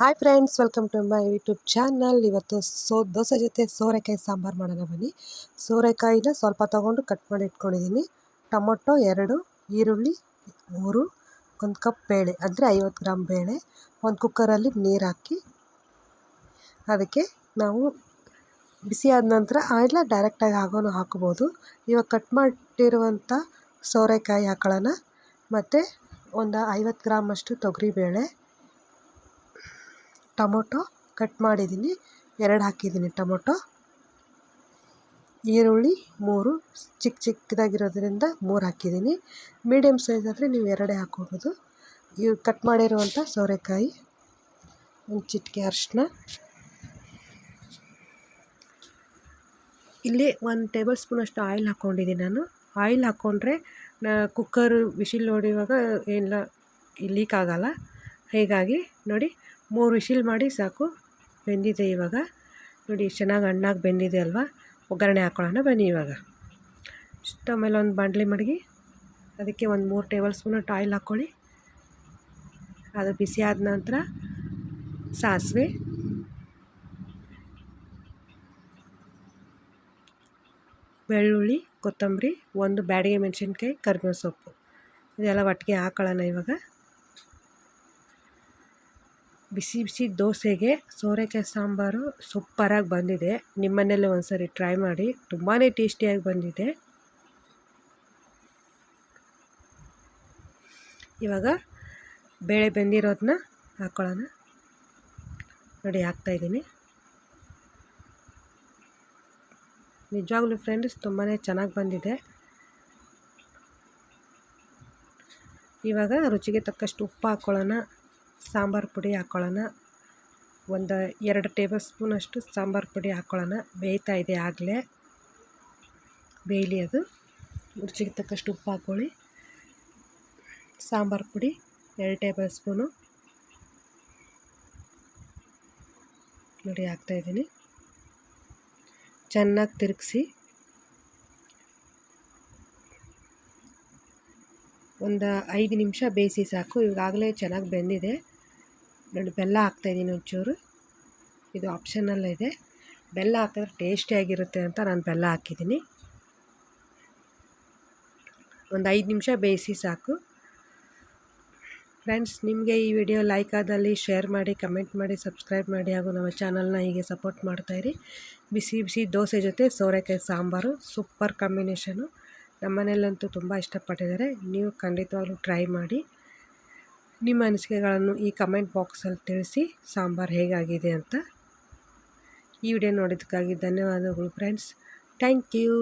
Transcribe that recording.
Hi friends, welcome to my YouTube channel. ಇವತ್ತು ದೋಸೆ ಜೊತೆ ಸೋರೆಕಾಯಿ ಸಾಂಬಾರು ಮಾಡೋಣ ಬನ್ನಿ. ಸೋರೆಕಾಯಿನ ಸ್ವಲ್ಪ ತೊಗೊಂಡು ಕಟ್ ಮಾಡಿ ಇಟ್ಕೊಂಡಿದ್ದೀನಿ. ಟೊಮೊಟೊ 2, ಈರುಳ್ಳಿ 3, 1 ಕಪ್ ಬೇಳೆ ಅಂದರೆ 50 ಗ್ರಾಮ್ ಬೇಳೆ, ಒಂದು ಕುಕ್ಕರಲ್ಲಿ ನೀರು ಹಾಕಿ ಅದಕ್ಕೆ ನಾವು ಬಿಸಿ ಆದ ನಂತರ ಇಲ್ಲ ಡೈರೆಕ್ಟಾಗಿ ಆಗೋನು ಹಾಕ್ಬೋದು. ಇವಾಗ ಕಟ್ ಮಾಡಿರುವಂಥ ಸೋರೆಕಾಯಿ ಹಾಕೊಳ್ಳೋಣ. ಮತ್ತು ಒಂದು 50 ಗ್ರಾಮ್ ಅಷ್ಟು ತೊಗರಿಬೇಳೆ, ಟೊಮೊಟೊ ಕಟ್ ಮಾಡಿದ್ದೀನಿ 2 ಹಾಕಿದ್ದೀನಿ ಟೊಮೊಟೊ, ಈರುಳ್ಳಿ 3 ಚಿಕ್ಕದಾಗಿರೋದ್ರಿಂದ 3 ಹಾಕಿದ್ದೀನಿ. ಮೀಡಿಯಮ್ ಸೈಜ್ ಆದರೆ ನೀವು 2 ಹಾಕ್ಕೋಬೋದು. ಇವು ಕಟ್ ಮಾಡಿರುವಂಥ ಸೋರೆಕಾಯಿ, ಒಂದು ಚಿಟಿಕೆ ಅರಿಶಿನ, ಇಲ್ಲಿ 1 ಟೇಬಲ್ ಸ್ಪೂನಷ್ಟು ಆಯಿಲ್ ಹಾಕ್ಕೊಂಡಿದ್ದೀನಿ ನಾನು. ಆಯಿಲ್ ಹಾಕ್ಕೊಂಡ್ರೆ ಕುಕ್ಕರ್ ವಿಶಿಲ್ ಹೊಡೆಯುವಾಗ ಎಲ್ಲ ಲೀಕ್ ಆಗೋಲ್ಲ. ಹೀಗಾಗಿ ನೋಡಿ 3 ವಿಶಿಲ್ ಮಾಡಿ ಸಾಕು, ಬೆಂದಿದೆ. ಇವಾಗ ನೋಡಿ ಚೆನ್ನಾಗಿ ಹಣ್ಣಾಗಿ ಬೆಂದಿದೆ ಅಲ್ವಾ. ಒಗ್ಗರಣೆ ಹಾಕ್ಕೊಳ್ಳೋಣ ಬನ್ನಿ. ಇವಾಗ ಸ್ಟವ್ ಮೇಲೆ ಒಂದು ಬಾಣಲಿ ಮಡಗಿ ಅದಕ್ಕೆ ಒಂದು 3 ಟೇಬಲ್ ಸ್ಪೂನಷ್ಟು ಆಯಿಲ್ ಹಾಕ್ಕೊಳ್ಳಿ. ಅದು ಬಿಸಿ ಆದ ನಂತರ ಸಾಸಿವೆ, ಬೆಳ್ಳುಳ್ಳಿ, ಕೊತ್ತಂಬರಿ, 1 ಬ್ಯಾಡಗಿ ಮೆಣಸಿನ್ಕಾಯಿ, ಕರಿಬೇವು ಸೊಪ್ಪು ಇದೆಲ್ಲ ಒಟ್ಟಿಗೆ ಹಾಕೊಳ್ಳೋಣ. ಇವಾಗ ಬಿಸಿ ಬಿಸಿ ದೋಸೆಗೆ ಸೋರೆಕಾಯಿ ಸಾಂಬಾರು ಸೂಪರಾಗಿ ಬಂದಿದೆ. ನಿಮ್ಮನೇಲಿ ಒಂದ್ಸರಿ ಟ್ರೈ ಮಾಡಿ, ತುಂಬಾ ಟೇಸ್ಟಿಯಾಗಿ ಬಂದಿದೆ. ಇವಾಗ ಬೇಳೆ ಬೆಂದಿರೋದನ್ನ ಹಾಕ್ಕೊಳ್ಳೋಣ. ನೋಡಿ ಹಾಕ್ತಾಯಿದ್ದೀನಿ. ನಿಜವಾಗ್ಲೂ ಫ್ರೆಂಡ್ಸ್ ತುಂಬಾ ಚೆನ್ನಾಗಿ ಬಂದಿದೆ. ಇವಾಗ ರುಚಿಗೆ ತಕ್ಕಷ್ಟು ಉಪ್ಪು ಹಾಕ್ಕೊಳ್ಳೋಣ. ಸಾಂಬಾರು ಪುಡಿ ಹಾಕ್ಕೊಳ್ಳೋಣ. ಒಂದು 2 ಟೇಬಲ್ ಸ್ಪೂನಷ್ಟು ಸಾಂಬಾರು ಪುಡಿ ಹಾಕ್ಕೊಳ್ಳೋಣ. ಬೇಯ್ತಾ ಇದೆ, ಆಗಲೇ ಬೇಯಲಿ ಅದು. ರುಚಿಗೆ ತಕ್ಕಷ್ಟು ಉಪ್ಪು ಹಾಕ್ಕೊಳ್ಳಿ. ಸಾಂಬಾರು ಪುಡಿ 2 ಟೇಬಲ್ ಸ್ಪೂನು ನೋಡಿ ಹಾಕ್ತಾಯಿದ್ದೀನಿ. ಚೆನ್ನಾಗಿ ತಿರುಗಿಸಿ ಒಂದು 5 ನಿಮಿಷ ಬೇಯಿಸಿ ಸಾಕು. ಇವಾಗಲೇ ಚೆನ್ನಾಗಿ ಬೆಂದಿದೆ ನೋಡಿ. ಬೆಲ್ಲ ಹಾಕ್ತಾಯಿದ್ದೀನಿ ಒಂಚೂರು, ಇದು ಆಪ್ಷನಲ್ ಇದೆ. ಬೆಲ್ಲ ಹಾಕಿದ್ರೆ ಟೇಸ್ಟಿಯಾಗಿರುತ್ತೆ ಅಂತ ನಾನು ಬೆಲ್ಲ ಹಾಕಿದ್ದೀನಿ. ಒಂದು 5 ನಿಮಿಷ ಬೇಯಿಸಿ ಸಾಕು. ಫ್ರೆಂಡ್ಸ್, ನಿಮಗೆ ಈ ವಿಡಿಯೋ ಲೈಕ್ ಆದಲ್ಲಿ ಶೇರ್ ಮಾಡಿ, ಕಮೆಂಟ್ ಮಾಡಿ, ಸಬ್ಸ್ಕ್ರೈಬ್ ಮಾಡಿ, ಹಾಗೂ ನಮ್ಮ ಚಾನಲ್ನ ಹೀಗೆ ಸಪೋರ್ಟ್ ಮಾಡ್ತಾಯಿರಿ. ಬಿಸಿ ಬಿಸಿ ದೋಸೆ ಜೊತೆ ಸೋರೆಕಾಯಿ ಸಾಂಬಾರು ಸೂಪರ್ ಕಾಂಬಿನೇಷನು. ನಮ್ಮ ಮನೆಯಲ್ಲಂತೂ ತುಂಬ ಇಷ್ಟಪಟ್ಟಿದ್ದಾರೆ. ನೀವು ಖಂಡಿತವಾಗ್ಲೂ ಟ್ರೈ ಮಾಡಿ. ನಿಮ್ಮ ಅನಿಸಿಕೆಗಳನ್ನು ಈ ಕಮೆಂಟ್ ಬಾಕ್ಸಲ್ಲಿ ತಿಳಿಸಿ, ಸಾಂಬಾರು ಹೇಗಾಗಿದೆ ಅಂತ. ಈ ವಿಡಿಯೋ ನೋಡಿದ್ದಕ್ಕಾಗಿ ಧನ್ಯವಾದಗಳು ಫ್ರೆಂಡ್ಸ್. Thank you.